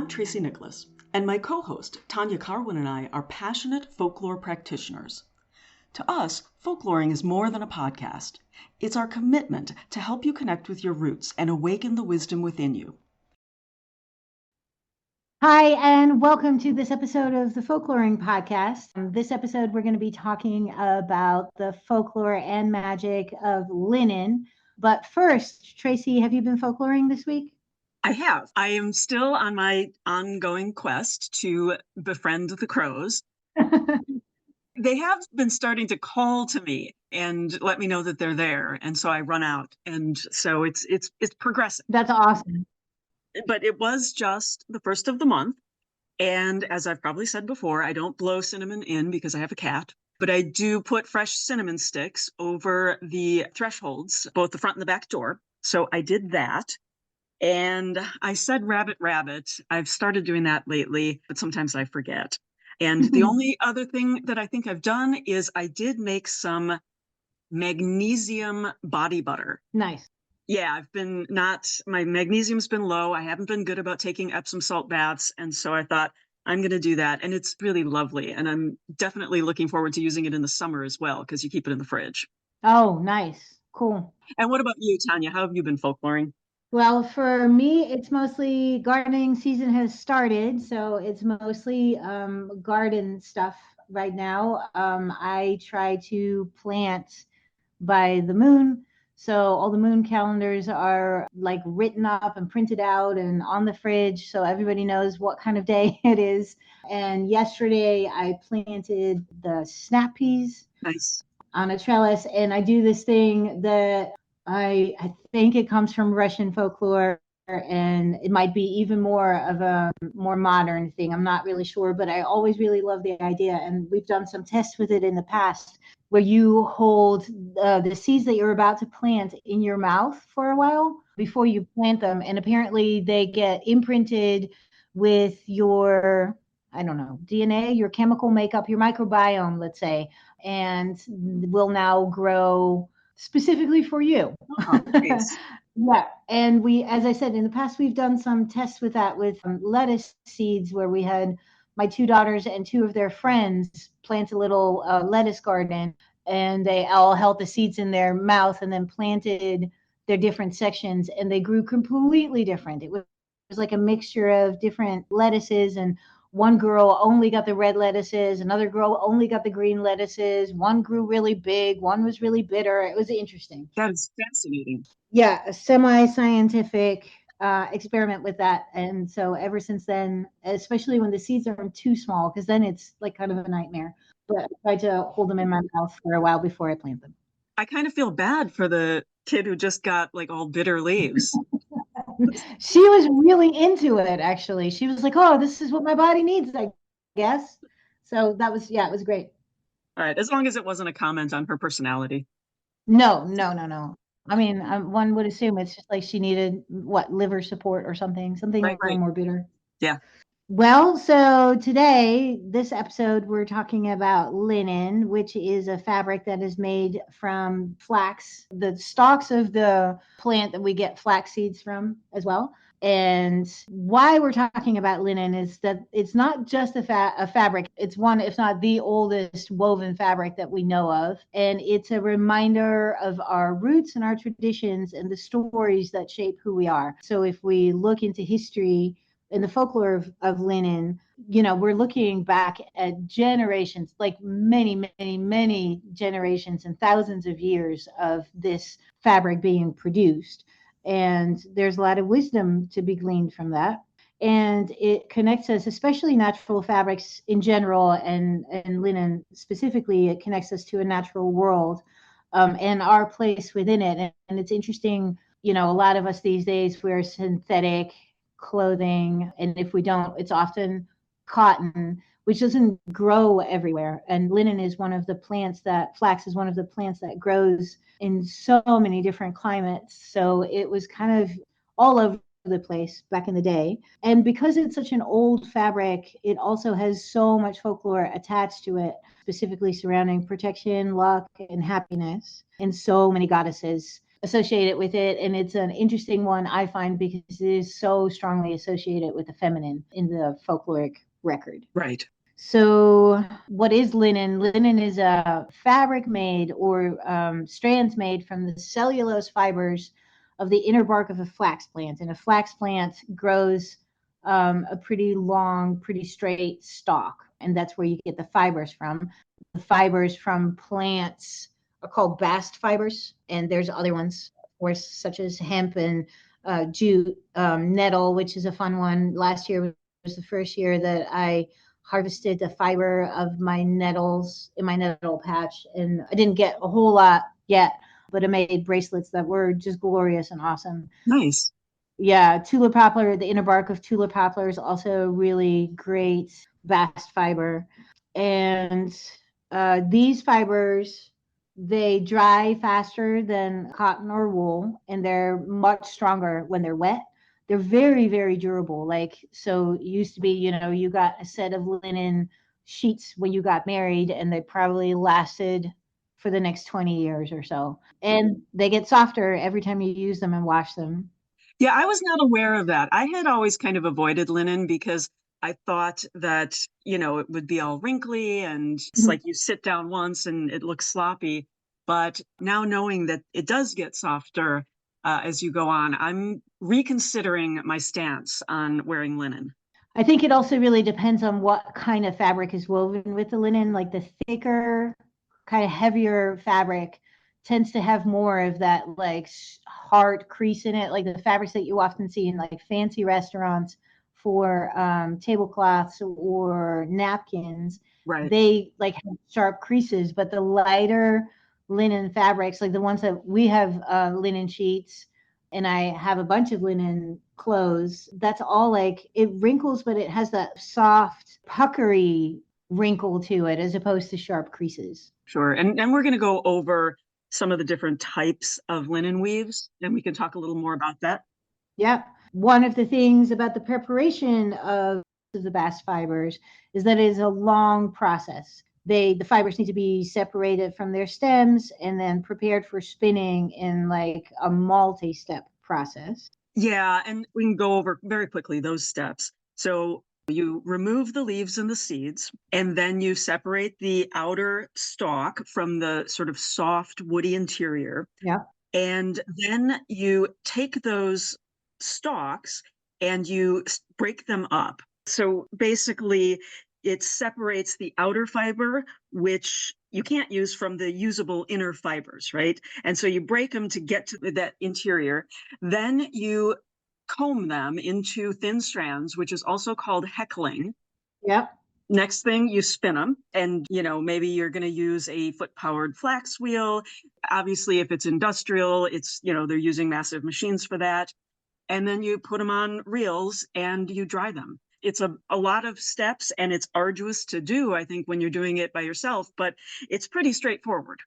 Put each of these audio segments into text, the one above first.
I'm Tracy Nicholas, and my co-host Tanya Carwyn and I are passionate folklore practitioners. To us, folkloring is more than a podcast. It's our commitment to help you connect with your roots and awaken the wisdom within you. Hi, and welcome to this episode of the Folkloring Podcast. This episode, we're going to be talking about the folklore and magic of linen. But first, Tracy, have you been folkloring this week? I have. I am still on my ongoing quest to befriend the crows. They have been starting to call to me and let me know that they're there, and so I run out, and so it's progressing. That's awesome. But it was just the first of the month, and as I've probably said before, I don't blow cinnamon in because I have a cat, but I do put fresh cinnamon sticks over the thresholds, both the front and the back door. So I did that. And I said rabbit, rabbit. I've started doing that lately, but sometimes I forget. And the only other thing that I think I've done is I did make some magnesium body butter. Nice. Yeah, my magnesium's been low. I haven't been good about taking Epsom salt baths. And so I thought I'm going to do that. And it's really lovely. And I'm definitely looking forward to using it in the summer as well, because you keep it in the fridge. Oh, nice. Cool. And what about you, Tanya? How have you been folkloring? Well, for me, it's mostly gardening season has started, so it's mostly garden stuff right now. I try to plant by the moon, so all the moon calendars are like written up and printed out and on the fridge, so everybody knows what kind of day it is. And yesterday, I planted the snap peas. Nice. On a trellis, and I do this thing that I think it comes from Russian folklore, and it might be even more of a more modern thing. I'm not really sure, but I always really love the idea, and we've done some tests with it in the past where you hold the seeds that you're about to plant in your mouth for a while before you plant them, and apparently they get imprinted with your, I don't know, DNA, your chemical makeup, your microbiome, let's say, and will now grow specifically for you. Oh, nice. Yeah. And as I said, in the past, we've done some tests with that with lettuce seeds where we had my two daughters and two of their friends plant a little lettuce garden, and they all held the seeds in their mouth and then planted their different sections, and they grew completely different. It was like a mixture of different lettuces, and one girl only got the red lettuces, another girl only got the green lettuces. One grew really big, one was really bitter. It was interesting. That is fascinating. Yeah, a semi-scientific experiment with that. And so ever since then, especially when the seeds are too small, because then it's like kind of a nightmare. But I try to hold them in my mouth for a while before I plant them. I kind of feel bad for the kid who just got like all bitter leaves. She was really into it, actually. She was like, oh, this is what my body needs, I guess. So that was, yeah, it was great. All right, as long as it wasn't a comment on her personality. No. I mean, one would assume it's just like she needed, liver support or something Right. a little more bitter. Yeah. Well, so today, this episode, we're talking about linen, which is a fabric that is made from flax, the stalks of the plant that we get flax seeds from as well. And why we're talking about linen is that it's not just a fabric. It's one, if not the oldest woven fabric that we know of. And it's a reminder of our roots and our traditions and the stories that shape who we are. So if we look into history, in the folklore of linen, we're looking back at generations, like many generations and thousands of years of this fabric being produced. And there's a lot of wisdom to be gleaned from that. And it connects us, especially natural fabrics in general, and linen specifically, it connects us to a natural world and our place within it. And it's interesting, a lot of us these days wear synthetic clothing, and if we don't, it's often cotton, which doesn't grow everywhere. And linen is one of the flax is one of the plants that grows in so many different climates. So it was kind of all over the place back in the day. And because it's such an old fabric, it also has so much folklore attached to it, specifically surrounding protection, luck, and happiness, and so many goddesses. associated with it. And it's an interesting one, I find, because it is so strongly associated with the feminine in the folkloric record. Right. So, what is linen? Linen is a fabric made or strands made from the cellulose fibers of the inner bark of a flax plant. And a flax plant grows a pretty long, pretty straight stalk. And that's where you get the fibers from. The fibers from plants are called bast fibers. And there's other ones, of course, such as hemp and jute, nettle, which is a fun one. Last year was the first year that I harvested the fiber of my nettles in my nettle patch. And I didn't get a whole lot yet, but I made bracelets that were just glorious and awesome. Nice. Yeah, tulip poplar, the inner bark of tulip poplar is also really great bast fiber. And these fibers, they dry faster than cotton or wool, and they're much stronger when they're wet. They're very, very durable. Like, so it used to be, you got a set of linen sheets when you got married, and they probably lasted for the next 20 years or so. And they get softer every time you use them and wash them. Yeah, I was not aware of that. I had always kind of avoided linen because I thought that, it would be all wrinkly and it's like you sit down once and it looks sloppy. But now knowing that it does get softer as you go on, I'm reconsidering my stance on wearing linen. I think it also really depends on what kind of fabric is woven with the linen. Like the thicker, kind of heavier fabric tends to have more of that like hard crease in it, like the fabrics that you often see in like fancy restaurants for tablecloths or napkins. Right. They like have sharp creases, but the lighter linen fabrics, like the ones that we have, linen sheets, and I have a bunch of linen clothes, that's all like it wrinkles, but it has that soft, puckery wrinkle to it as opposed to sharp creases. Sure. And we're going to go over some of the different types of linen weaves, and we can talk a little more about that. Yep. One of the things about the preparation of the bast fibers is that it is a long process. The fibers need to be separated from their stems and then prepared for spinning in like a multi-step process. Yeah, and we can go over very quickly those steps. So you remove the leaves and the seeds, and then you separate the outer stalk from the sort of soft woody interior. Yeah. And then you take those stalks and you break them up. So basically, it separates the outer fiber, which you can't use from the usable inner fibers, right? And so you break them to get to that interior. Then you comb them into thin strands, which is also called heckling. Yep. Next thing, you spin them, and maybe you're going to use a foot-powered flax wheel. Obviously, if it's industrial, it's they're using massive machines for that. And then you put them on reels and you dry them. It's a lot of steps and it's arduous to do, I think, when you're doing it by yourself, but it's pretty straightforward.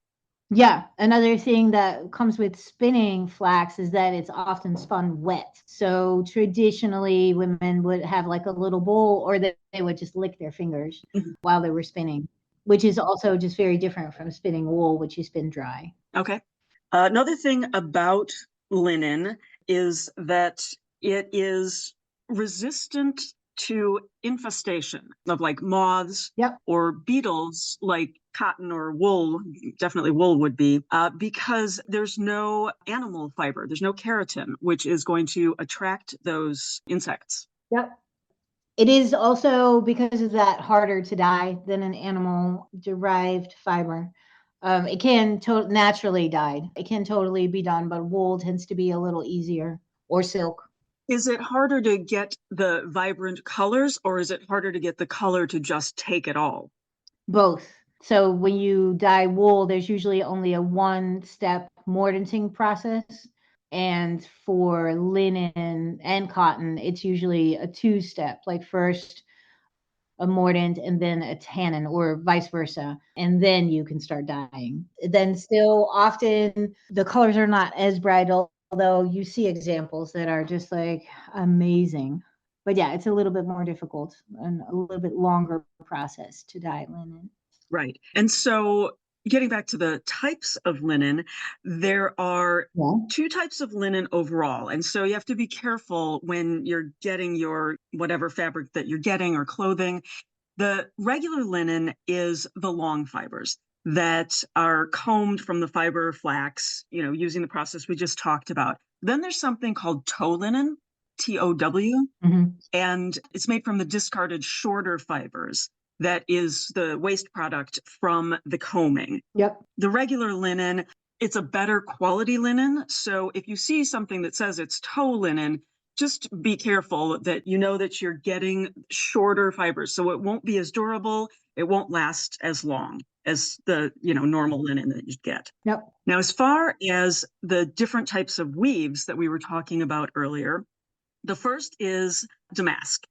Yeah. Another thing that comes with spinning flax is that it's often spun wet. So traditionally, women would have like a little bowl, or they would just lick their fingers while they were spinning, which is also just very different from spinning wool, which you spin dry. Okay. Another thing about linen is that it is resistant to infestation of like moths or beetles like cotton or wool. Definitely wool would be, because there's no animal fiber, there's no keratin, which is going to attract those insects. Yep. It is also, because of that, harder to dye than an animal derived fiber. It can naturally dyed. It can totally be done, but wool tends to be a little easier, or silk. Is it harder to get the vibrant colors, or is it harder to get the color to just take it all? Both. So when you dye wool, there's usually only a one-step mordancing process. And for linen and cotton, it's usually a two-step, like first a mordant and then a tannin, or vice versa. And then you can start dyeing. Then still often the colors are not as bright, although you see examples that are just like amazing. But yeah, it's a little bit more difficult and a little bit longer process to dye linen. Right. And so getting back to the types of linen, there are Yeah. two types of linen overall. And so you have to be careful when you're getting your whatever fabric that you're getting or clothing. The regular linen is the long fibers that are combed from the fiber of flax, using the process we just talked about. Then there's something called tow linen, TOW, Mhm. and it's made from the discarded shorter fibers. That is the waste product from the combing. Yep. The regular linen, it's a better quality linen. So if you see something that says it's tow linen, just be careful that you know that you're getting shorter fibers. So it won't be as durable. It won't last as long as the, normal linen that you get. Yep. Now, as far as the different types of weaves that we were talking about earlier, the first is damask.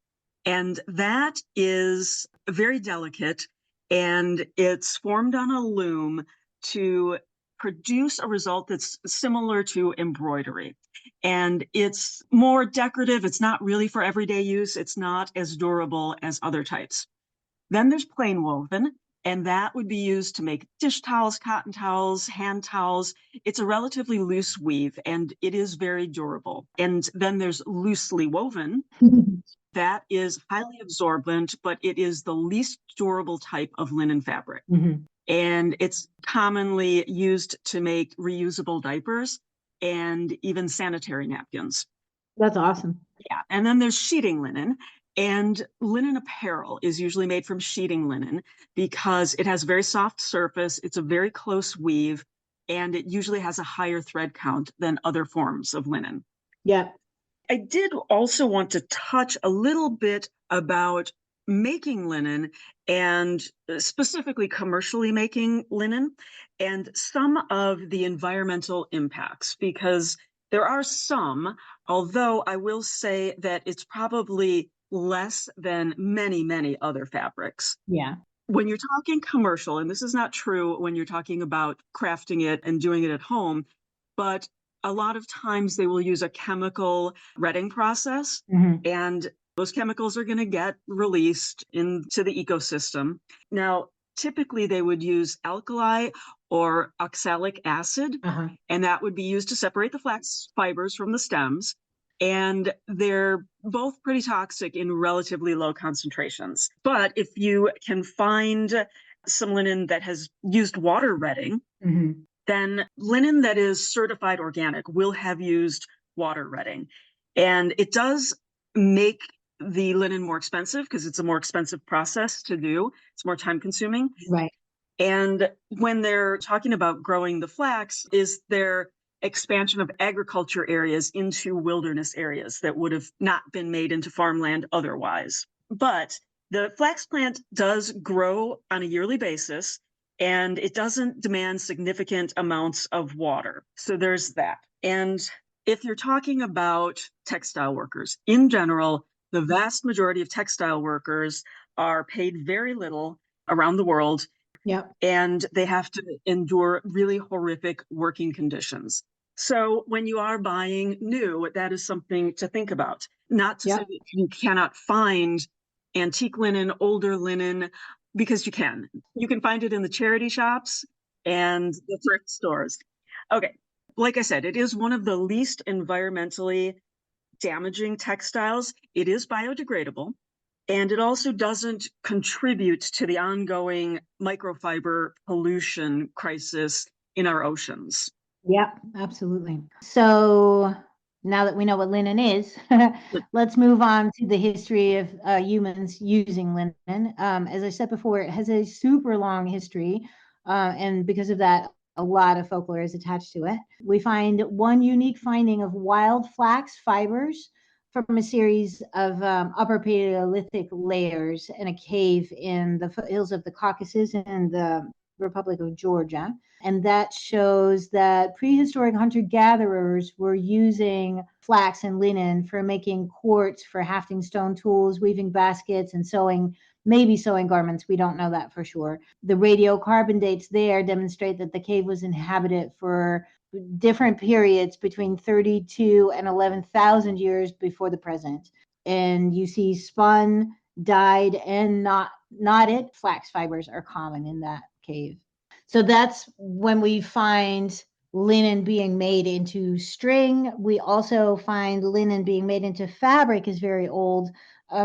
And that is very delicate, and it's formed on a loom to produce a result that's similar to embroidery. And it's more decorative. It's not really for everyday use. It's not as durable as other types. Then there's plain woven, and that would be used to make dish towels, cotton towels, hand towels. It's a relatively loose weave, and it is very durable. And then there's loosely woven. That is highly absorbent, but it is the least durable type of linen fabric. Mhm. And it's commonly used to make reusable diapers and even sanitary napkins. That's awesome. Yeah. And then there's sheeting linen. And linen apparel is usually made from sheeting linen because it has a very soft surface. It's a very close weave, and it usually has a higher thread count than other forms of linen. Yep. I did also want to touch a little bit about making linen, and specifically commercially making linen, and some of the environmental impacts, because there are some, although I will say that it's probably less than many, many other fabrics. Yeah. When you're talking commercial, and this is not true when you're talking about crafting it and doing it at home, but a lot of times they will use a chemical retting process, Mhm. and those chemicals are going to get released into the ecosystem. Now, typically they would use alkali or oxalic acid, Uh-huh. and that would be used to separate the flax fibers from the stems. And they're both pretty toxic in relatively low concentrations. But if you can find some linen that has used water retting, Mhm. then linen that is certified organic will have used water retting. And it does make the linen more expensive because it's a more expensive process to do. It's more time consuming. Right. And when they're talking about growing the flax, is their expansion of agriculture areas into wilderness areas that would have not been made into farmland otherwise. But the flax plant does grow on a yearly basis, and it doesn't demand significant amounts of water. So there's that. And if you're talking about textile workers in general, the vast majority of textile workers are paid very little around the world, Yep. and they have to endure really horrific working conditions. So when you are buying new, that is something to think about. Not to say Yep. that you cannot find antique linen, older linen, because you can. You can find it in the charity shops and the thrift stores. Okay. Like I said, it is one of the least environmentally damaging textiles. It is biodegradable. And it also doesn't contribute to the ongoing microfiber pollution crisis in our oceans. Yep. Absolutely. So now that we know what linen is, let's move on to the history of humans using linen. As I said before, it has a super long history. And because of that, a lot of folklore is attached to it. We find one unique finding of wild flax fibers from a series of upper Paleolithic layers in a cave in the foothills of the Caucasus in the Republic of Georgia. And that shows that prehistoric hunter gatherers were using flax and linen for making quartz, for hafting stone tools, weaving baskets, and maybe sewing garments. We don't know that for sure. The radiocarbon dates there demonstrate that the cave was inhabited for different periods between 32 and 11,000 years before the present. And you see spun, dyed, and knotted flax fibers are common in that cave. So that's when we find linen being made into string. We also find linen being made into fabric is very old,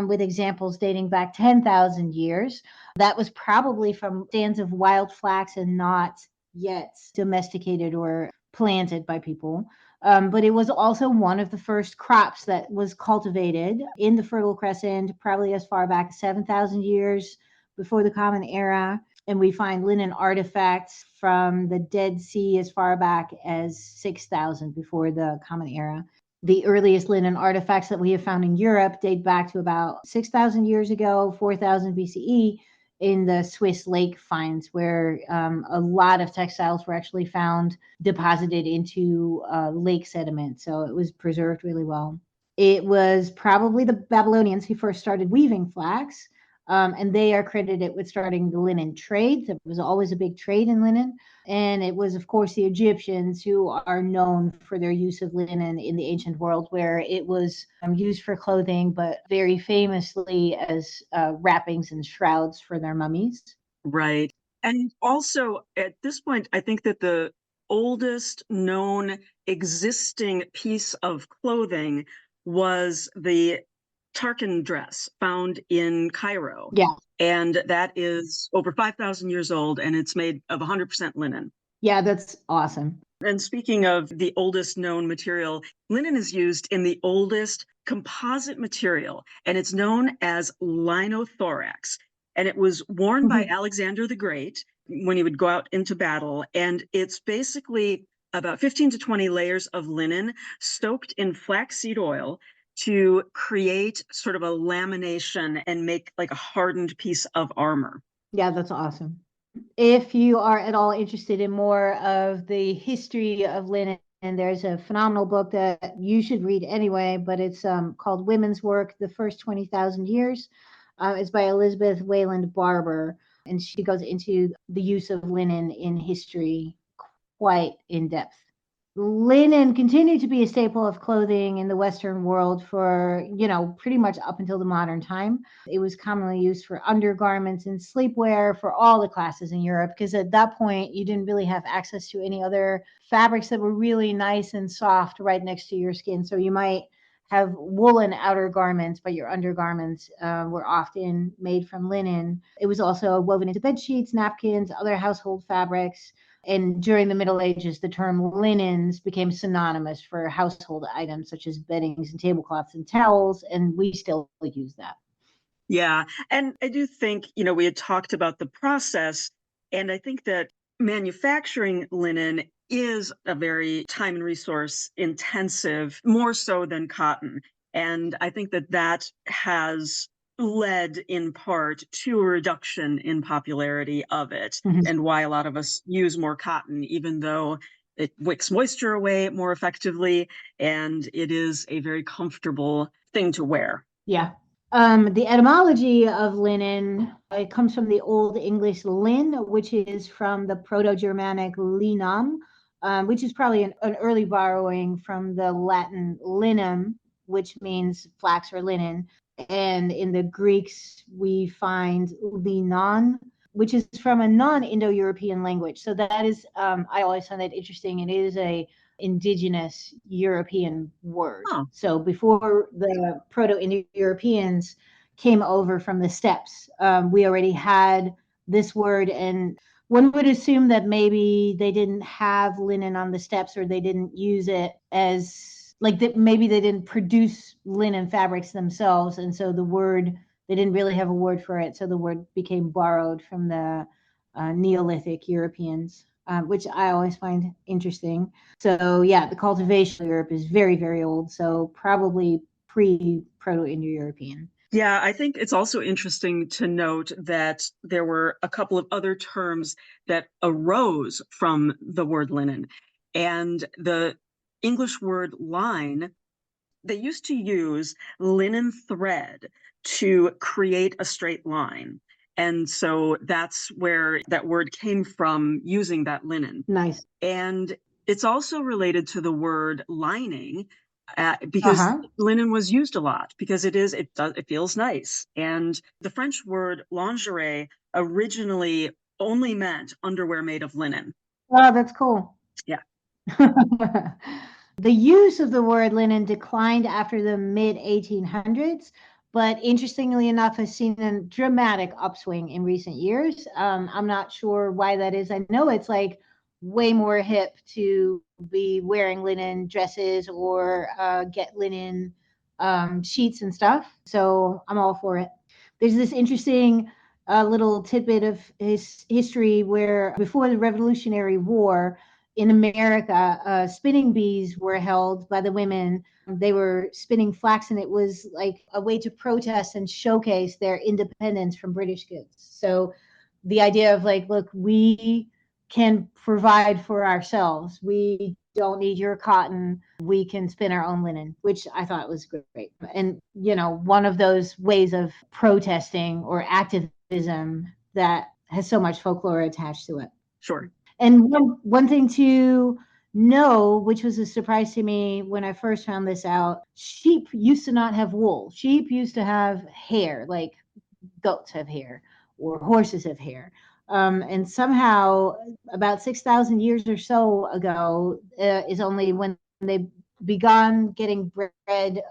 with examples dating back 10,000 years. That was probably from stands of wild flax and not yet domesticated or planted by people. But it was also one of the first crops that was cultivated in the Fertile Crescent, probably as far back as 7,000 years before the Common Era. And we find linen artifacts from the Dead Sea as far back as 6,000 before the Common Era. The earliest linen artifacts that we have found in Europe date back to about 6,000 years ago, 4,000 BCE, in the Swiss lake finds, where a lot of textiles were actually found deposited into lake sediment. So it was preserved really well. It was probably the Babylonians who first started weaving flax. And they are credited with starting the linen trade. There was always a big trade in linen. And it was, of course, the Egyptians who are known for their use of linen in the ancient world, where it was used for clothing, but very famously as wrappings and shrouds for their mummies. Right. And also at this point, I think that the oldest known existing piece of clothing was the Tarkan dress found in Cairo. Yeah. And that is over 5,000 years old, and it's made of 100% linen. Yeah, that's awesome. And speaking of the oldest known material, linen is used in the oldest composite material, and it's known as linothorax. And it was worn by Alexander the Great when he would go out into battle. And it's basically about 15 to 20 layers of linen soaked in flaxseed oil to create sort of a lamination and make like a hardened piece of armor. Yeah, that's awesome. If you are at all interested in more of the history of linen, and there's a phenomenal book that you should read anyway, but it's called Women's Work, The First 20,000 Years. It's by Elizabeth Wayland Barber, and she goes into the use of linen in history quite in depth. Linen continued to be a staple of clothing in the Western world for, pretty much up until the modern time. It was commonly used for undergarments and sleepwear for all the classes in Europe, because at that point, you didn't really have access to any other fabrics that were really nice and soft right next to your skin. So you might have woolen outer garments, but your undergarments were often made from linen. It was also woven into bed sheets, napkins, other household fabrics. And during the Middle Ages, the term linens became synonymous for household items such as beddings and tablecloths and towels, and we still use that. Yeah. And I do think, we had talked about the process, and I think that manufacturing linen is a very time and resource intensive, more so than cotton. And I think that that has led in part to a reduction in popularity of it, and why a lot of us use more cotton, even though it wicks moisture away more effectively, and it is a very comfortable thing to wear. Yeah. The etymology of linen, it comes from the Old English lin, which is from the Proto-Germanic linam, which is probably an early borrowing from the Latin linum, which means flax or linen. And in the Greeks, we find linon, which is from a non-Indo-European language. So that is, I always find that interesting. It is a indigenous European word. Huh. So before the Proto-Indo-Europeans came over from the steppes, we already had this word, and one would assume that maybe they didn't have linen on the steppes, or they didn't use it as like that. Maybe they didn't produce linen fabrics themselves, and so the word, they didn't really have a word for it. So the word became borrowed from the Neolithic Europeans, which I always find interesting. So yeah, the cultivation of Europe is very, very old. So probably pre-Proto-Indo-European. Yeah, I think it's also interesting to note that there were a couple of other terms that arose from the word linen. And the English word line, they used to use linen thread to create a straight line. And so that's where that word came from, using that linen. Nice. And it's also related to the word lining, because linen was used a lot, because it feels nice. And the French word lingerie originally only meant underwear made of linen. Oh, that's cool. Yeah. The use of the word linen declined after the mid 1800s, but interestingly enough, has seen a dramatic upswing in recent years. I'm not sure why that is. I know it's like way more hip to be wearing linen dresses or get linen sheets and stuff. So I'm all for it. There's this interesting little tidbit of history where before the Revolutionary War in America, spinning bees were held by the women. They were spinning flax, and it was like a way to protest and showcase their independence from British goods. So the idea of like, look, we can provide for ourselves. We don't need your cotton. We can spin our own linen, which I thought was great. And, you know, one of those ways of protesting or activism that has so much folklore attached to it. Sure. And one thing to know, which was a surprise to me when I first found this out, sheep used to not have wool. Sheep used to have hair, like goats have hair or horses have hair. And somehow, about 6,000 years or so ago, is only when they began getting bred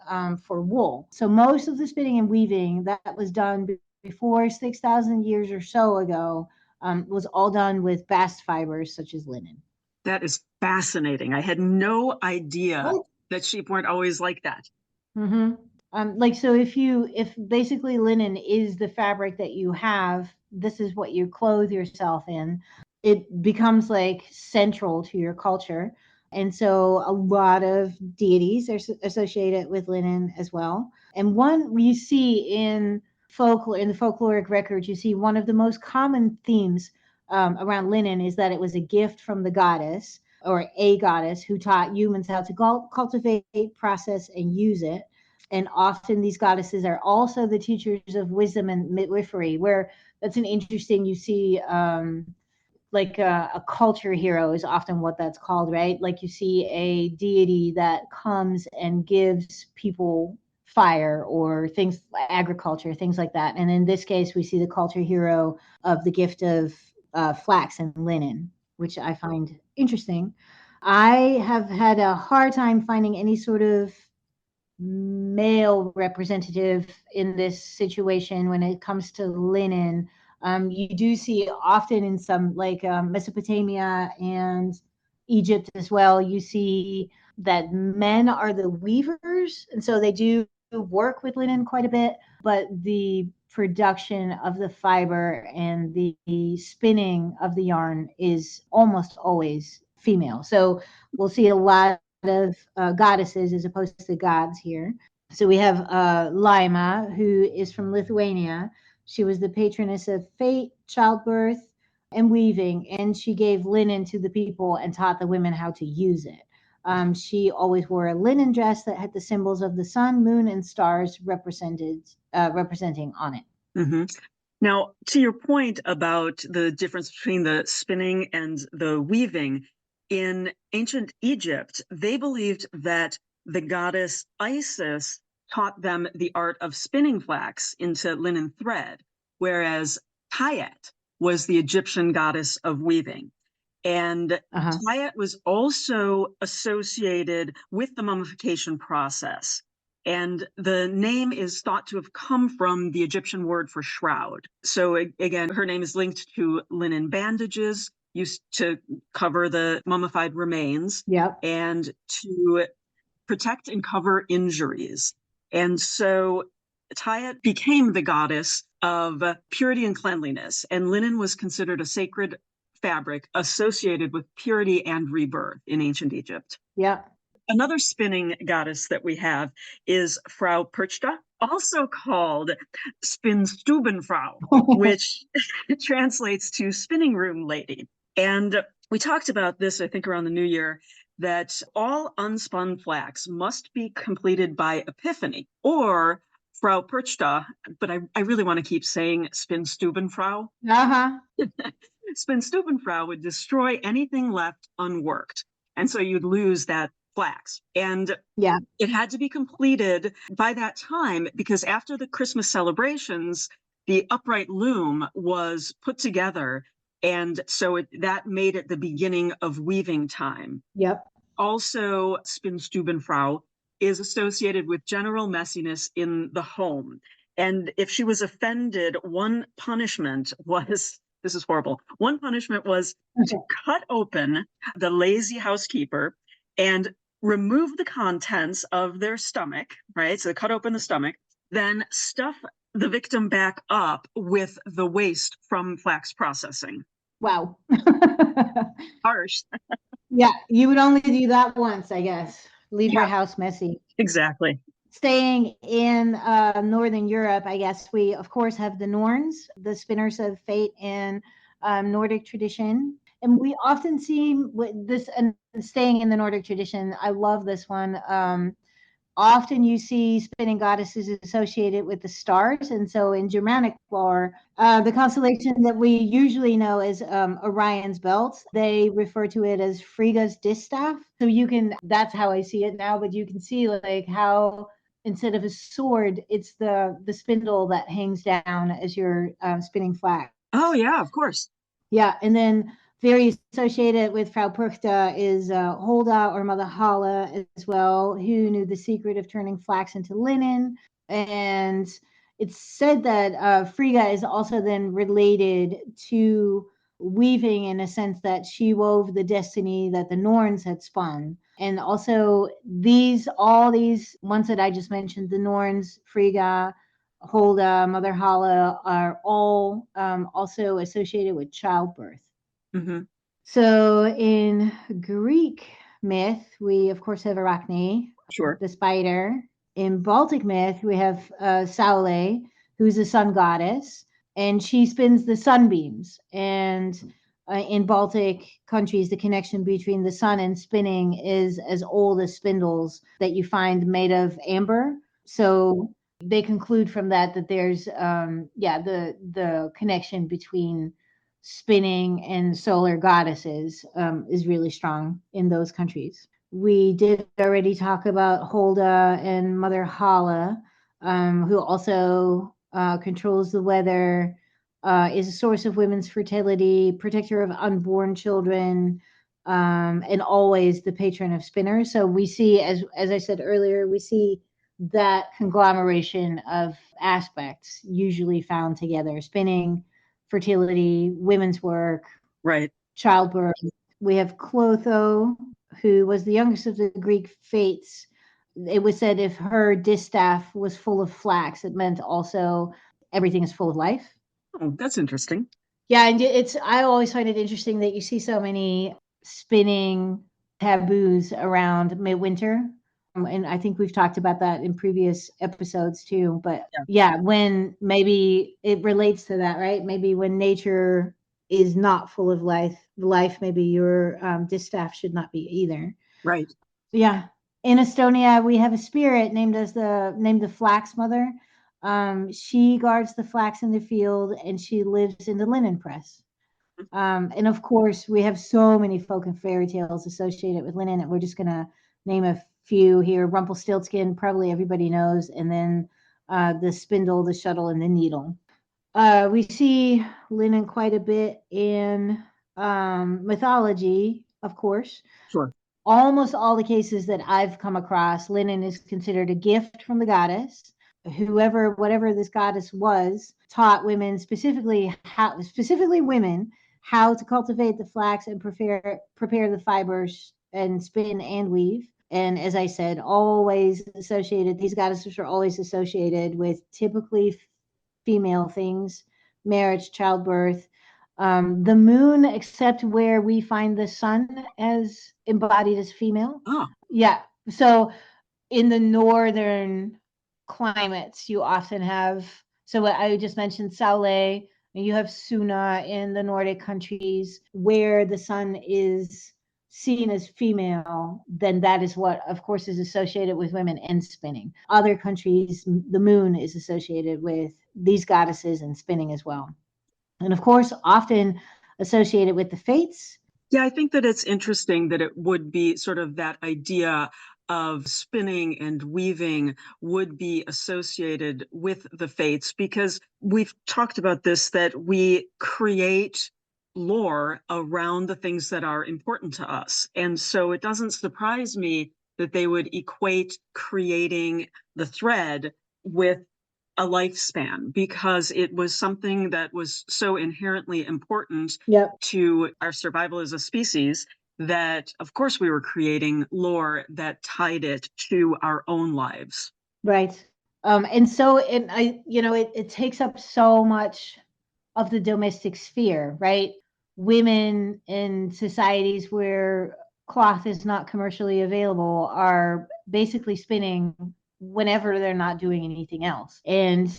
for wool. So most of the spinning and weaving that was done before 6,000 years or so ago was all done with bast fibers such as linen. That is fascinating. I had no idea What? that sheep weren't always like that. Mm-hmm. Like, so if basically linen is the fabric that you have, this is what you clothe yourself in, it becomes like central to your culture. And so a lot of deities are associated with linen as well. And one we see in folklore, in the folkloric records, you see one of the most common themes around linen is that it was a gift from the goddess or a goddess who taught humans how to cultivate, process, and use it. And often these goddesses are also the teachers of wisdom and midwifery, where that's an interesting, you see, like a culture hero is often what that's called, right? Like you see a deity that comes and gives people fire or things, agriculture, things like that. And in this case, we see the culture hero of the gift of flax and linen, which I find interesting. I have had a hard time finding any sort of male representative in this situation when it comes to linen. You do see often in some like Mesopotamia and Egypt as well, you see that men are the weavers. And so they do work with linen quite a bit, but the production of the fiber and the spinning of the yarn is almost always female. So we'll see a lot of goddesses as opposed to gods here. So we have Laima, who is from Lithuania. She was the patroness of fate, childbirth, and weaving, and she gave linen to the people and taught the women how to use it. She always wore a linen dress that had the symbols of the sun, moon, and stars representing on it. Mm-hmm. Now, to your point about the difference between the spinning and the weaving, in ancient Egypt, they believed that the goddess Isis taught them the art of spinning flax into linen thread, whereas Tayet was the Egyptian goddess of weaving. And Tayet was also associated with the mummification process. And the name is thought to have come from the Egyptian word for shroud. So again, her name is linked to linen bandages used to cover the mummified remains, and to protect and cover injuries. And so Tayet became the goddess of purity and cleanliness, and linen was considered a sacred fabric associated with purity and rebirth in ancient Egypt. Yeah. Another spinning goddess that we have is Frau Perchta, also called Spinnstubenfrau, which translates to spinning room lady. And we talked about this, I think, around the New Year, that all unspun flax must be completed by Epiphany or Frau Perchta, but I really want to keep saying Spinnstubenfrau. Spinnstubenfrau would destroy anything left unworked. And so you'd lose that flax. And it had to be completed by that time because after the Christmas celebrations, the upright loom was put together And so that made it the beginning of weaving time. Yep. Also, Spinnstubenfrau is associated with general messiness in the home. And if she was offended, one punishment was this is horrible. One punishment was to cut open the lazy housekeeper and remove the contents of their stomach, right? So cut open the stomach, then stuff the victim back up with the waste from flax processing. Wow. Harsh. Yeah, you would only do that once, I guess. Leave your Yeah, house messy. exactly. Staying in Northern Europe, I guess we, of course, have the Norns, the spinners of fate in Nordic tradition. And we often see this, and staying in the Nordic tradition, I love this one. Often you see spinning goddesses associated with the stars. And so in Germanic lore, the constellation that we usually know as Orion's belt, they refer to it as Frigga's distaff. So you can, that's how I see it now, but you can see like how instead of a sword, it's the spindle that hangs down as you're spinning flax. Oh, yeah, of course. Yeah, and then very associated with Frau Pruchta is Holda or Mother Halle as well, who knew the secret of turning flax into linen. And it's said that Frigga is also then related to weaving in a sense that she wove the destiny that the Norns had spun. And also all these ones that I just mentioned, the Norns, Frigga, Holda, Mother Halle are all also associated with childbirth. Mm-hmm. So in Greek myth, we of course have Arachne, Sure. the spider. In Baltic myth, we have Saule, who's a sun goddess, and she spins the sunbeams. And in Baltic countries, the connection between the sun and spinning is as old as spindles that you find made of amber. So they conclude from that there's the connection between spinning and solar goddesses is really strong in those countries. We did already talk about Holda and Mother Halle, who also controls the weather, is a source of women's fertility, protector of unborn children, and always the patron of spinners. So we see, as I said earlier, we see that conglomeration of aspects usually found together: spinning, fertility, women's work, Right. childbirth. We have Clotho, who was the youngest of the Greek fates. It was said if her distaff was full of flax, it meant also everything is full of life. Oh, that's interesting. Yeah, and I always find it interesting that you see so many spinning taboos around midwinter. And I think we've talked about that in previous episodes too. But yeah, when maybe it relates to that, right? Maybe when nature is not full of life, maybe your distaff should not be either. Right. Yeah. In Estonia, we have a spirit named the Flax Mother. She guards the flax in the field, and she lives in the linen press. And of course, we have so many folk and fairy tales associated with linen, and we're just going to name a few here. Rumpelstiltskin, probably everybody knows, and then the spindle, the shuttle, and the needle. We see linen quite a bit in mythology, of course. Sure. Almost all the cases that I've come across, linen is considered a gift from the goddess. Whatever this goddess was, taught women, specifically women, how to cultivate the flax and prepare the fibers and spin and weave. And as I said, these goddesses are always associated with typically female things: marriage, childbirth, the moon, except where we find the sun as embodied as female. Oh. Yeah. So in the northern climates, you often have, so what I just mentioned, Saule, and you have Suna in the Nordic countries where the sun is seen as female, then that is what, of course, is associated with women and spinning. Other countries, the moon is associated with these goddesses and spinning as well. And of course, often associated with the fates. Yeah, I think that it's interesting that it would be sort of that idea of spinning and weaving would be associated with the fates, because we've talked about this, that we create lore around the things that are important to us. And so it doesn't surprise me that they would equate creating the thread with a lifespan, because it was something that was so inherently important Yep. to our survival as a species that, of course, we were creating lore that tied it to our own lives. Right. And so, and I, it takes up so much of the domestic sphere, right? Women in societies where cloth is not commercially available are basically spinning whenever they're not doing anything else. And,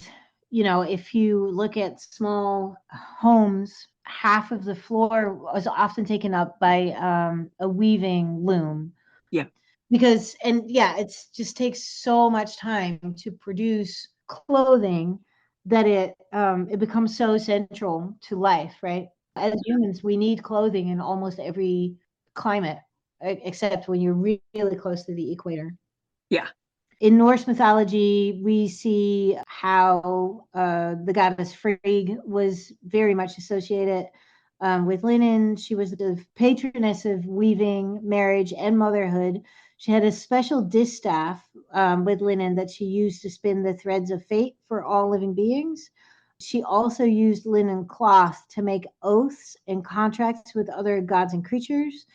if you look at small homes, half of the floor was often taken up by a weaving loom. Yeah. Because, and yeah, it's just takes so much time to produce clothing that it becomes so central to life, right? As humans, we need clothing in almost every climate, except when you're really close to the equator. Yeah. In Norse mythology, we see how the goddess Frigg was very much associated with linen. She was the patroness of weaving, marriage, and motherhood. She had a special distaff with linen that she used to spin the threads of fate for all living beings. She also used linen cloth to make oaths and contracts with other gods and creatures.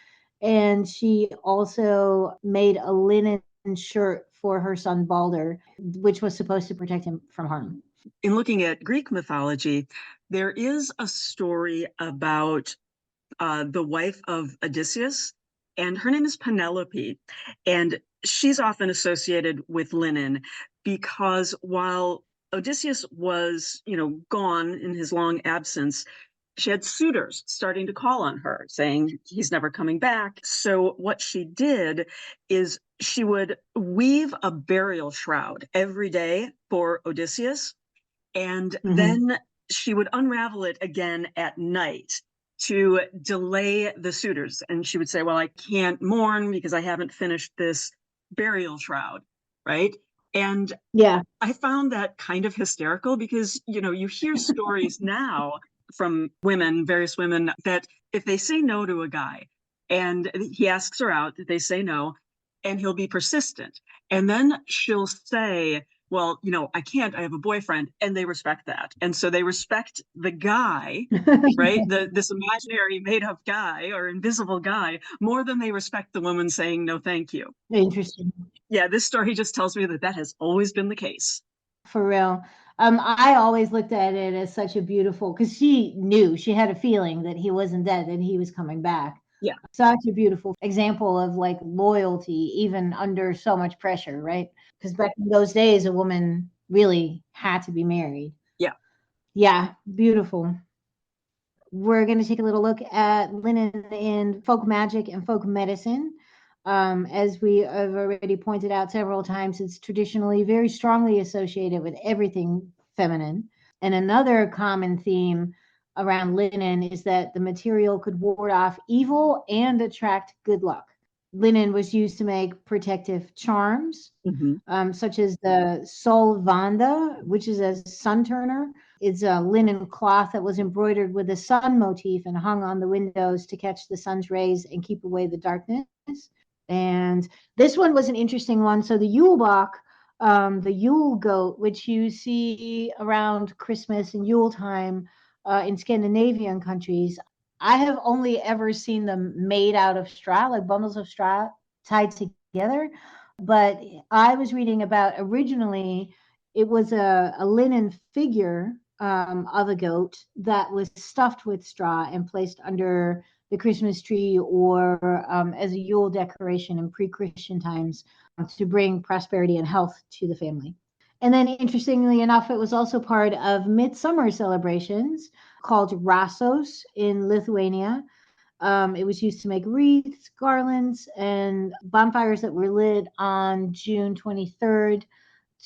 And she also made a linen shirt for her son Balder, which was supposed to protect him from harm. In looking at Greek mythology, there is a story about the wife of Odysseus, and her name is Penelope. And she's often associated with linen because while Odysseus was, gone in his long absence, she had suitors starting to call on her saying he's never coming back. So what she did is she would weave a burial shroud every day for Odysseus, and then she would unravel it again at night to delay the suitors. And she would say, well, I can't mourn because I haven't finished this burial shroud, right? And yeah, I found that kind of hysterical because, you hear stories now from women, various women, that if they say no to a guy and he asks her out, they say no, and he'll be persistent. And then she'll say, well, I can't, I have a boyfriend. And they respect that. And so they respect the guy, right? This imaginary made up guy or invisible guy more than they respect the woman saying, no, thank you. Interesting. Yeah, this story just tells me that that has always been the case. For real. I always looked at it as such a beautiful, because she knew, she had a feeling that he wasn't dead, that he was coming back. Yeah. Such a beautiful example of like loyalty, even under so much pressure, right? Because back in those days, a woman really had to be married. Yeah. Yeah, beautiful. We're going to take a little look at linen in folk magic and folk medicine. As we have already pointed out several times, it's traditionally very strongly associated with everything feminine. And another common theme around linen is that the material could ward off evil and attract good luck. Linen was used to make protective charms, such as the solvanda, which is a sun turner. It's a linen cloth that was embroidered with a sun motif and hung on the windows to catch the sun's rays and keep away the darkness. And this one was an interesting one. So the Yule the Yule goat, which you see around Christmas and Yule time in Scandinavian countries, I have only ever seen them made out of straw, like bundles of straw tied together. But I was reading about originally it was a linen figure of a goat that was stuffed with straw and placed under the Christmas tree or as a Yule decoration in pre-Christian times to bring prosperity and health to the family. And then, interestingly enough, it was also part of midsummer celebrations called Rasos in Lithuania. It was used to make wreaths, garlands, and bonfires that were lit on June 23rd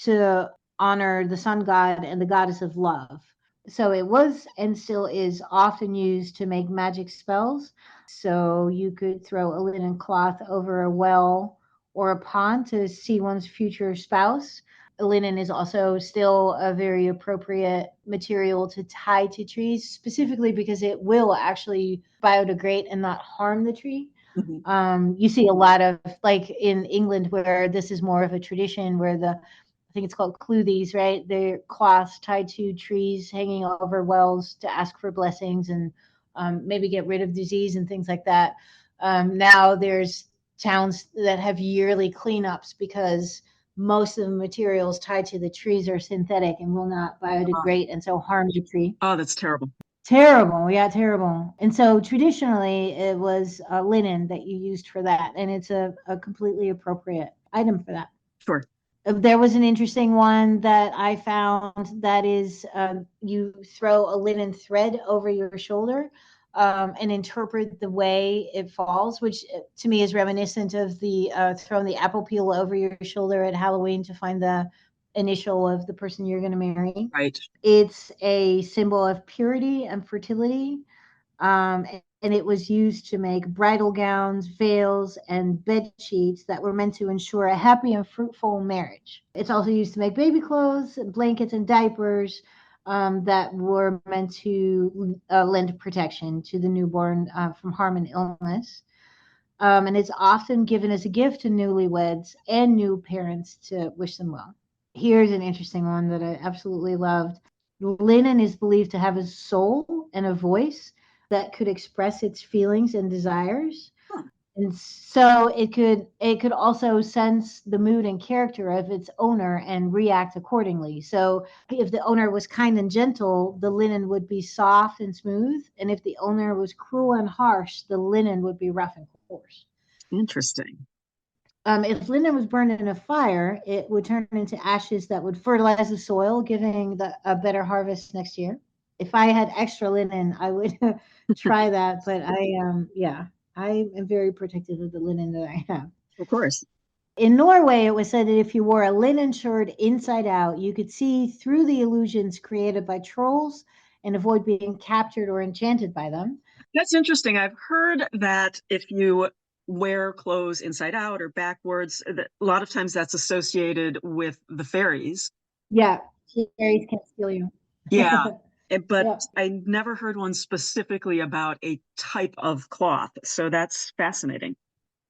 to honor the sun god and the goddess of love. So it was and still is often used to make magic spells. So you could throw a linen cloth over a well or a pond to see one's future spouse. Linen is also still a very appropriate material to tie to trees, specifically because it will actually biodegrade and not harm the tree. Mhm. You see a lot of, like in England, where this is more of a tradition, where I think it's called cluthies, right? They're cloths tied to trees hanging over wells to ask for blessings and maybe get rid of disease and things like that. Now there's towns that have yearly cleanups because most of the materials tied to the trees are synthetic and will not biodegrade and so harm the tree. Oh, that's terrible. Terrible, yeah, terrible. And so traditionally, it was linen that you used for that, and it's a completely appropriate item for that. Sure. There was an interesting one that I found that is you throw a linen thread over your shoulder and interpret the way it falls, which to me is reminiscent of the throwing the apple peel over your shoulder at Halloween to find the initial of the person you're going to marry. Right. It's a symbol of purity and fertility. And it was used to make bridal gowns, veils, and bed sheets that were meant to ensure a happy and fruitful marriage. It's also used to make baby clothes, blankets, and diapers that were meant to lend protection to the newborn from harm and illness. And it's often given as a gift to newlyweds and new parents to wish them well. Here's an interesting one that I absolutely loved. Linen is believed to have a soul and a voice that could express its feelings and desires. Huh. And so it could also sense the mood and character of its owner and react accordingly. So if the owner was kind and gentle, the linen would be soft and smooth. And if the owner was cruel and harsh, the linen would be rough and coarse. Interesting. If linen was burned in a fire, it would turn into ashes that would fertilize the soil, giving a better harvest next year. If I had extra linen, I would try that. But I am very protective of the linen that I have. Of course. In Norway, it was said that if you wore a linen shirt inside out, you could see through the illusions created by trolls and avoid being captured or enchanted by them. That's interesting. I've heard that if you wear clothes inside out or backwards, that a lot of times that's associated with the fairies. Yeah, fairies can't steal you. Yeah. But Yeah. I never heard one specifically about a type of cloth. So that's fascinating.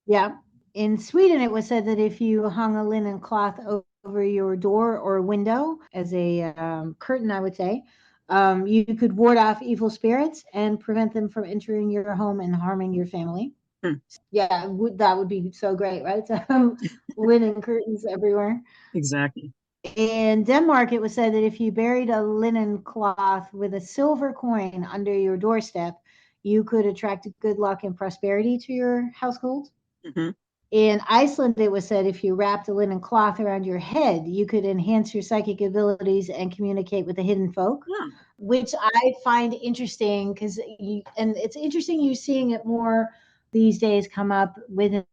Yeah. In Sweden, it was said that if you hung a linen cloth over your door or window as a curtain, I would say, you could ward off evil spirits and prevent them from entering your home and harming your family. Hmm. Yeah, that would be so great, right? So linen curtains everywhere. Exactly. In Denmark, it was said that if you buried a linen cloth with a silver coin under your doorstep, you could attract good luck and prosperity to your household. Mhm. In Iceland, it was said if you wrapped a linen cloth around your head, you could enhance your psychic abilities and communicate with the hidden folk, Yeah. which I find interesting because and it's interesting you seeing it more these days come up within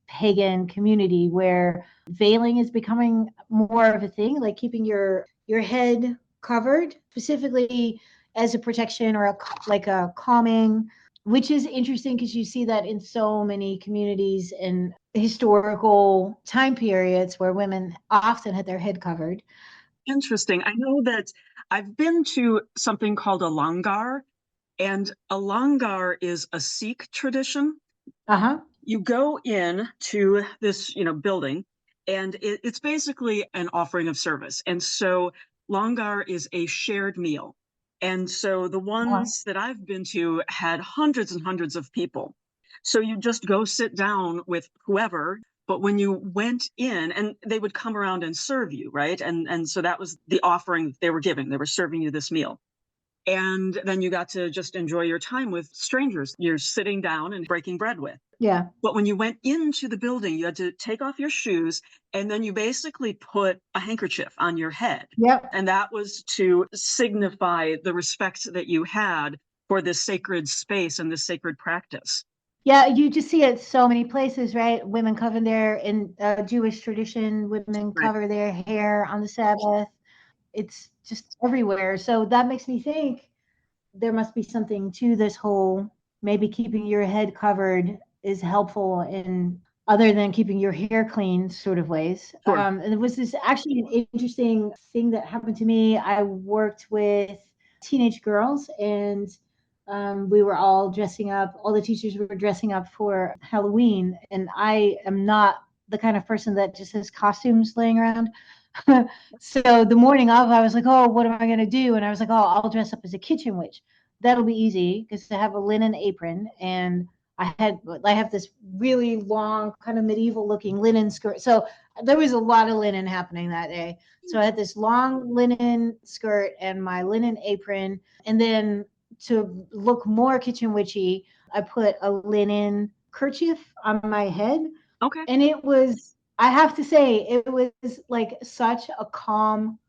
pagan community where veiling is becoming more of a thing, like keeping your head covered specifically as a protection or like a calming, which is interesting because you see that in so many communities and historical time periods where women often had their head covered. Interesting. I know that I've been to something called a langar, and a langar is a Sikh tradition. Uh-huh. You go in to this, building, and it's basically an offering of service. And so langar is a shared meal. And so the Uh-huh. ones that I've been to had hundreds and hundreds of people. So you just go sit down with whoever. But when you went in, and they would come around and serve you, right? And so that was the offering they were giving. They were serving you this meal. And then you got to just enjoy your time with strangers you're sitting down and breaking bread with. Yeah. But when you went into the building, you had to take off your shoes, and then you basically put a handkerchief on your head. Yep. And that was to signify the respect that you had for this sacred space and this sacred practice. Yeah, you just see it so many places, right? Women cover their, in Jewish tradition, women Right. cover their hair on the Sabbath. It's just everywhere. So that makes me think there must be something to this whole maybe keeping your head covered is helpful in other than keeping your hair clean sort of ways. Sure. And it was this actually an interesting thing that happened to me. I worked with teenage girls, and we were all dressing up. All the teachers were dressing up for Halloween. And I am not the kind of person that just has costumes laying around. So the morning of, I was like, oh, what am I going to do? And I was like, oh, I'll dress up as a kitchen witch. That'll be easy because I have a linen apron, and I have this really long, kind of medieval looking linen skirt. So there was a lot of linen happening that day. So I had this long linen skirt and my linen apron. And then to look more kitchen witchy, I put a linen kerchief on my head. Okay. And it was, I have to say, it was like such a calm,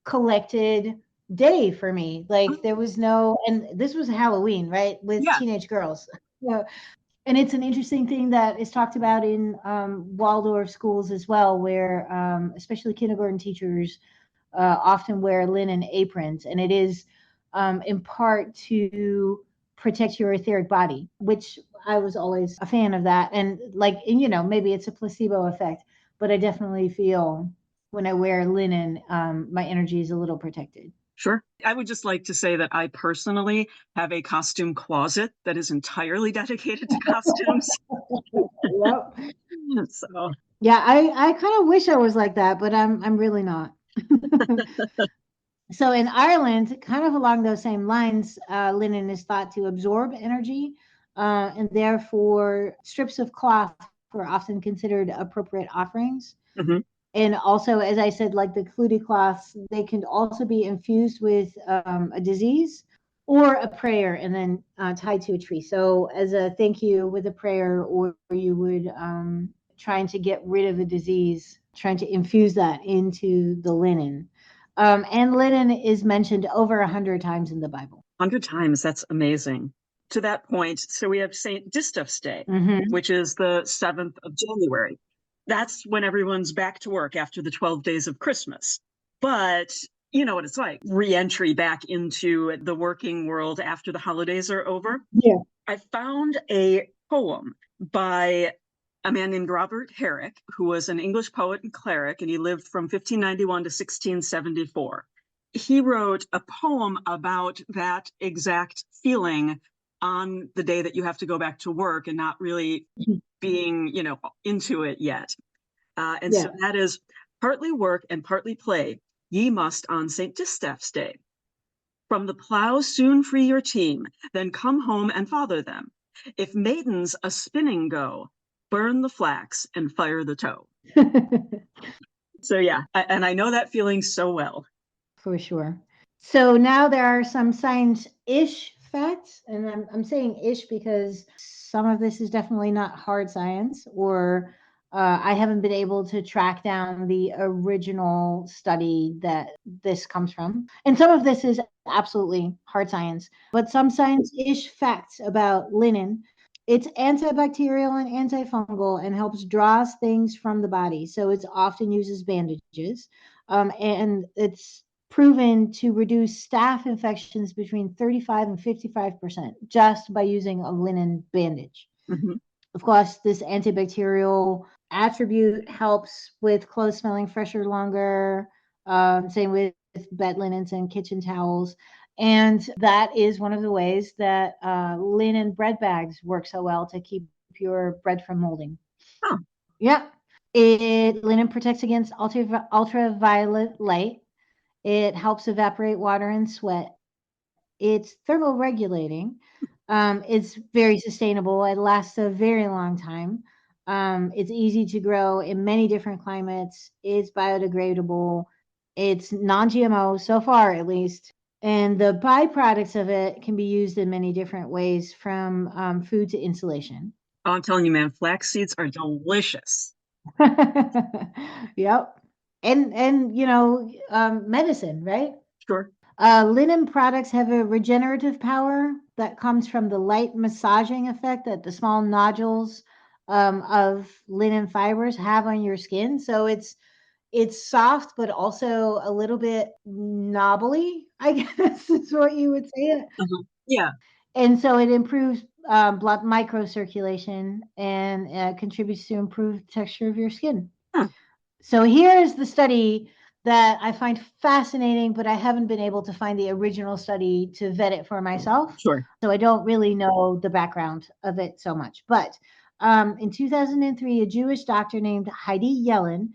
collected day for me. Like there was no, and this was Halloween, right? With Yeah. teenage girls. Yeah. And it's an interesting thing that is talked about in Waldorf schools as well, where especially kindergarten teachers often wear linen aprons. And it is in part to protect your etheric body, which I was always a fan of that. And like, and, maybe it's a placebo effect, but I definitely feel when I wear linen, my energy is a little protected. Sure. I would just like to say that I personally have a costume closet that is entirely dedicated to costumes. Yep. So, Yeah, I kind of wish I was like that, but I'm really not. So in Ireland, kind of along those same lines, linen is thought to absorb energy, and therefore strips of cloth were often considered appropriate offerings. mhm. And also, as I said, like the Clutie cloths, they can also be infused with a disease or a prayer and then tied to a tree. So as a thank you with a prayer, or you would trying to get rid of a disease, trying to infuse that into the linen. And linen is mentioned over 100 times in the Bible. 100 times. That's amazing. To that point, so we have St. Distaff's Day, Mm-hmm. which is the 7th of January. That's when everyone's back to work after the 12 days of Christmas. But you know what it's like, re-entry back into the working world after the holidays are over. Yeah. I found a poem by a man named Robert Herrick, who was an English poet and cleric, and he lived from 1591 to 1674. He wrote a poem about that exact feeling on the day that you have to go back to work and not really being, into it yet. And Yeah. so that is partly work and partly play. Ye must on St. Distaff's Day. From the plow soon free your team, then come home and father them. If maidens a spinning go, burn the flax and fire the tow. So yeah, and I know that feeling so well. For sure. So now there are some science-ish facts, and I'm saying ish because some of this is definitely not hard science, or I haven't been able to track down the original study that this comes from. And some of this is absolutely hard science, but some science-ish facts about linen. It's antibacterial and antifungal and helps draw things from the body. So it's often used as bandages. And it's proven to reduce staph infections between 35 and 55% just by using a linen bandage. Mm-hmm. Of course, this antibacterial attribute helps with clothes smelling fresher longer. Same with bed linens and kitchen towels. And that is one of the ways that linen bread bags work so well to keep your bread from molding. Oh. Yeah. Linen protects against ultraviolet light. It helps evaporate water and sweat. It's thermoregulating. It's very sustainable. It lasts a very long time. It's easy to grow in many different climates. It's biodegradable. It's non-GMO so far, at least. And the byproducts of it can be used in many different ways, from food to insulation. Oh, I'm telling you, man, flax seeds are delicious. Yep. And medicine, right? Sure. Linen products have a regenerative power that comes from the light massaging effect that the small nodules of linen fibers have on your skin. So it's soft, but also a little bit knobbly, I guess is what you would say it. Uh-huh. Yeah. And so it improves blood microcirculation and contributes to improved texture of your skin. Huh. So here's the study that I find fascinating, but I haven't been able to find the original study to vet it for myself. Sure. So I don't really know the background of it so much. But in 2003, a Jewish doctor named Heidi Yellen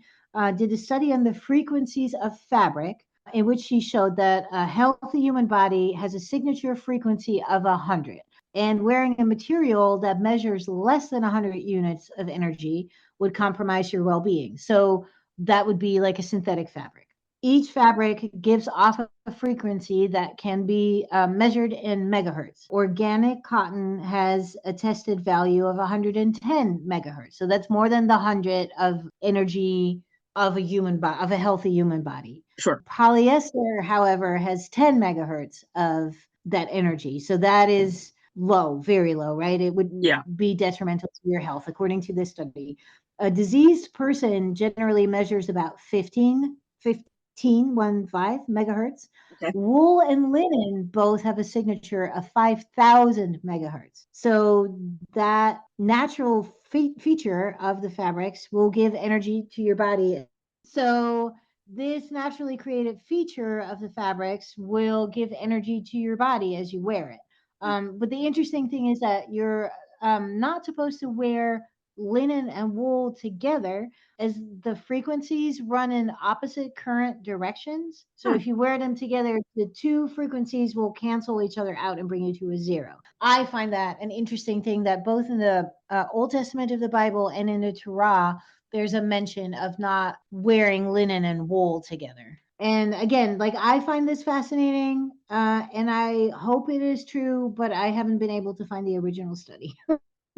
did a study on the frequencies of fabric, in which she showed that a healthy human body has a signature frequency of 100. And wearing a material that measures less than 100 units of energy would compromise your well being. So that would be like a synthetic fabric. Each fabric gives off a frequency that can be measured in megahertz. Organic cotton has a tested value of 110 megahertz. So that's more than the 100 of energy of a human body, of a healthy human body. Sure. Polyester, however, has 10 megahertz of that energy. So that is low, very low, right? It would be detrimental to your health, according to this study. A diseased person generally measures about 15 megahertz. Okay. Wool and linen both have a signature of 5,000 megahertz. So that natural feature of the fabrics will give energy to your body. So this naturally created feature of the fabrics will give energy to your body as you wear it. But the interesting thing is that you're not supposed to wear linen and wool together, as the frequencies run in opposite current directions. So if you wear them together, the two frequencies will cancel each other out and bring you to a zero. I find that an interesting thing, that both in the Old Testament of the Bible and in the Torah, there's a mention of not wearing linen and wool together. And again, like, I find this fascinating, and I hope it is true, but I haven't been able to find the original study.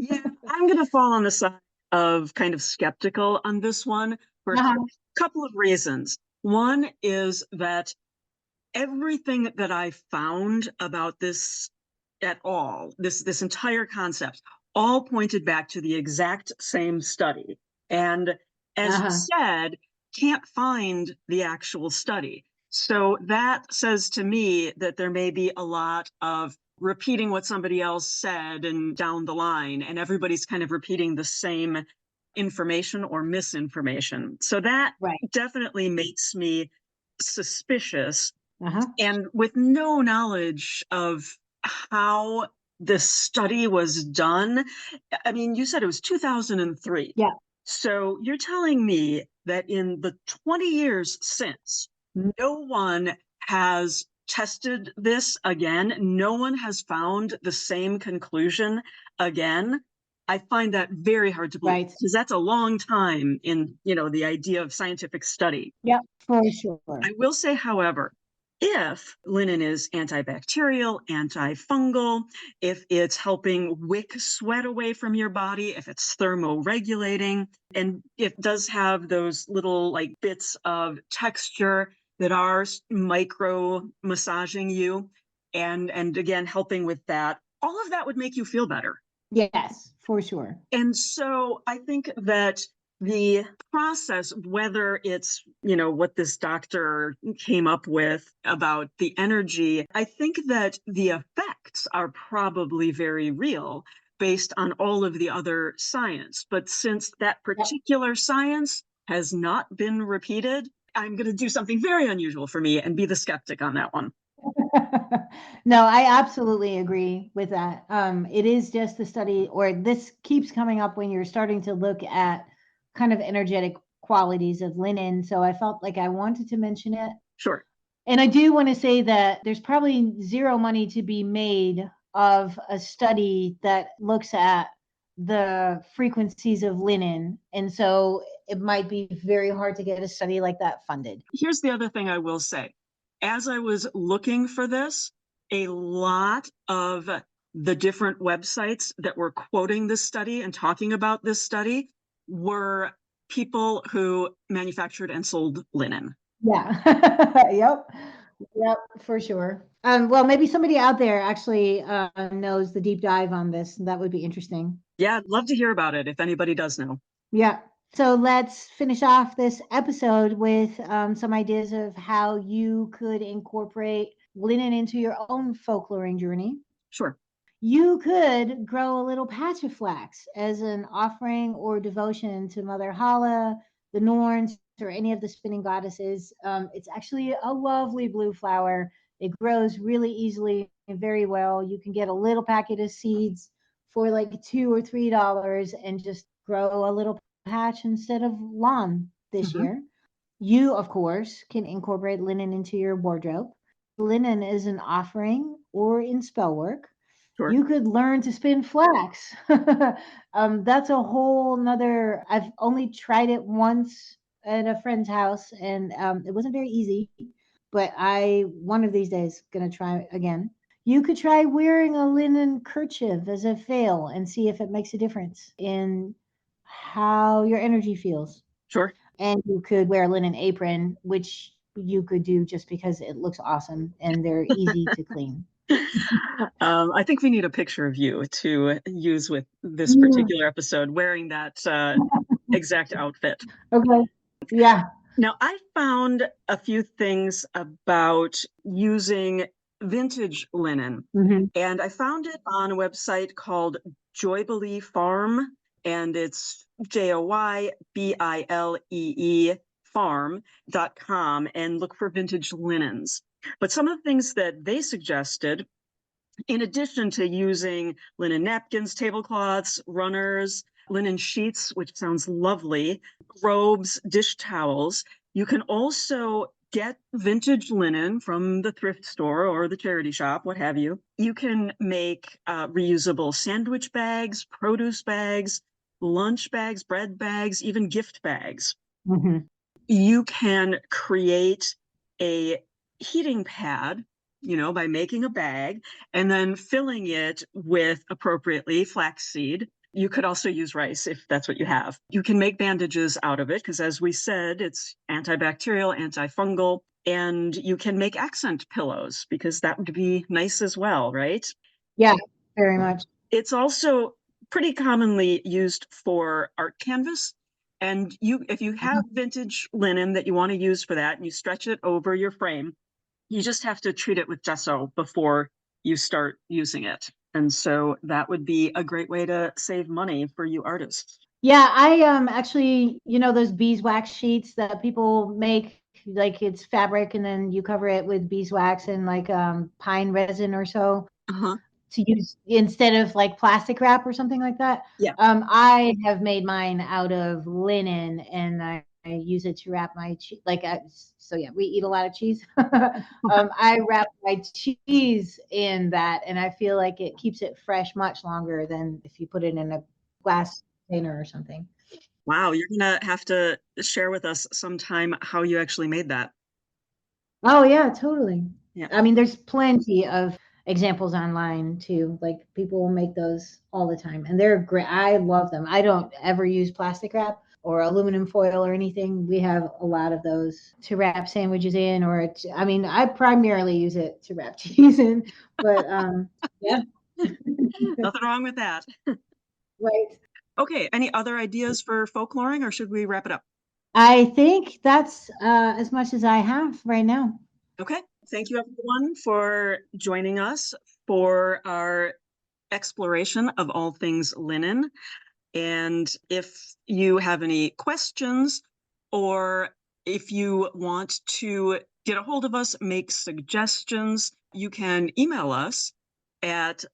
Yeah, I'm going to fall on the side of kind of skeptical on this one for a couple of reasons. One is that everything that I found about this at all, this entire concept, all pointed back to the exact same study. And as you said, can't find the actual study. So that says to me that there may be a lot of repeating what somebody else said and down the line, and everybody's kind of repeating the same information or misinformation. So that definitely makes me suspicious. And with no knowledge of how this study was done, I mean, you said it was 2003. Yeah. So you're telling me that in the 20 years since, no one has tested this again, no one has found the same conclusion again. I find that very hard to believe, because that's a long time in, the idea of scientific study. Yeah, for sure. I will say, however, if linen is antibacterial, antifungal, if it's helping wick sweat away from your body, if it's thermoregulating, and it does have those little bits of texture that are micro massaging you, and again helping with that, all of that would make you feel better. Yes, for sure. And so I think that the process, whether it's, what this doctor came up with about the energy, I think that the effects are probably very real based on all of the other science. But since that particular science has not been repeated, I'm going to do something very unusual for me and be the skeptic on that one. No, I absolutely agree with that. It is just the study, or this keeps coming up when you're starting to look at kind of energetic qualities of linen. So I felt like I wanted to mention it. Sure. And I do want to say that there's probably zero money to be made of a study that looks at the frequencies of linen. And so it might be very hard to get a study like that funded. Here's the other thing I will say. As I was looking for this, a lot of the different websites that were quoting this study and talking about this study were people who manufactured and sold linen. Yeah. Yep, for sure. Well, maybe somebody out there actually knows the deep dive on this. That would be interesting. Yeah, I'd love to hear about it if anybody does know. Yeah. So let's finish off this episode with some ideas of how you could incorporate linen into your own folkloring journey. Sure. You could grow a little patch of flax as an offering or devotion to Mother Hala, the Norns, or any of the spinning goddesses. It's actually a lovely blue flower. It grows really easily and very well. You can get a little packet of seeds for like $2 or $3 and just grow a little patch instead of lawn this Mhm. year. You, of course, can incorporate linen into your wardrobe. Linen is an offering or in spell work. Sure. You could learn to spin flax. That's a whole nother. I've only tried it once at a friend's house, and it wasn't very easy. But I, one of these days, gonna try again. You could try wearing a linen kerchief as a veil and see if it makes a difference in how your energy feels. Sure. And you could wear a linen apron, which you could do just because it looks awesome and they're easy to clean. I think we need a picture of you to use with this Mm, particular episode wearing that exact outfit. okay. Yeah. Now, I found a few things about using vintage linen, Hmm. and I found it on a website called Joybilee Farm, and it's JOYBILEE farm.com, and look for vintage linens. But some of the things that they suggested, in addition to using linen napkins, tablecloths, runners, linen sheets, which sounds lovely, robes, dish towels, you can also get vintage linen from the thrift store or the charity shop, what have you. You can make reusable sandwich bags, produce bags, lunch bags, bread bags, even gift bags. Hmm. You can create a heating pad, by making a bag and then filling it with appropriately flaxseed. You could also use rice if that's what you have. You can make bandages out of it because, as we said, it's antibacterial, antifungal, and you can make accent pillows because that would be nice as well, right? Yeah, very much. It's also pretty commonly used for art canvas. And if you have vintage linen that you want to use for that and you stretch it over your frame, you just have to treat it with gesso before you start using it. And so that would be a great way to save money for you artists. Yeah, I actually, those beeswax sheets that people make, like it's fabric and then you cover it with beeswax and like pine resin or so Uh-huh. to use instead of like plastic wrap or something like that. Yeah. I have made mine out of linen and I use it to wrap my cheese. So yeah, we eat a lot of cheese. I wrap my cheese in that, and I feel like it keeps it fresh much longer than if you put it in a glass container or something. Wow, you're gonna have to share with us sometime how you actually made that. Oh yeah, totally. Yeah. I mean, there's plenty of examples online too. Like people will make those all the time, and they're great. I love them. I don't ever use plastic wrap or aluminum foil or anything. We have a lot of those to wrap sandwiches in, I mean, I primarily use it to wrap cheese in, but yeah, Nothing wrong with that. right. Okay, any other ideas for folkloring or should we wrap it up? I think that's as much as I have right now. Okay. Thank you, everyone, for joining us for our exploration of all things linen. And if you have any questions or if you want to get a hold of us, make suggestions, you can email us at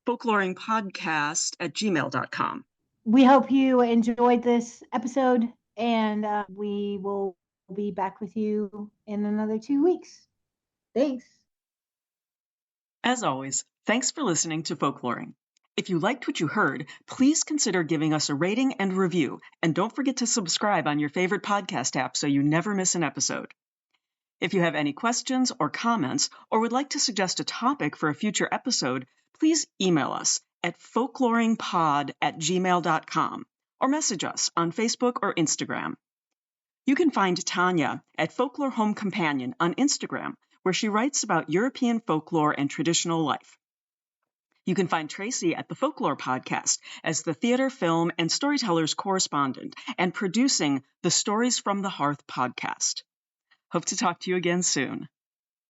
folkloringpodcast@gmail.com. We hope you enjoyed this episode, and we will be back with you in another 2 weeks. Thanks. As always, thanks for listening to Folkloring. If you liked what you heard, please consider giving us a rating and review, and don't forget to subscribe on your favorite podcast app so you never miss an episode. If you have any questions or comments, or would like to suggest a topic for a future episode, please email us at folkloringpod@gmail.com or message us on Facebook or Instagram. You can find Tanya at Folklore Home Companion on Instagram, where she writes about European folklore and traditional life. You can find Tracy at the Folklore Podcast as the theater, film, and storytellers correspondent and producing the Stories from the Hearth podcast. Hope to talk to you again soon.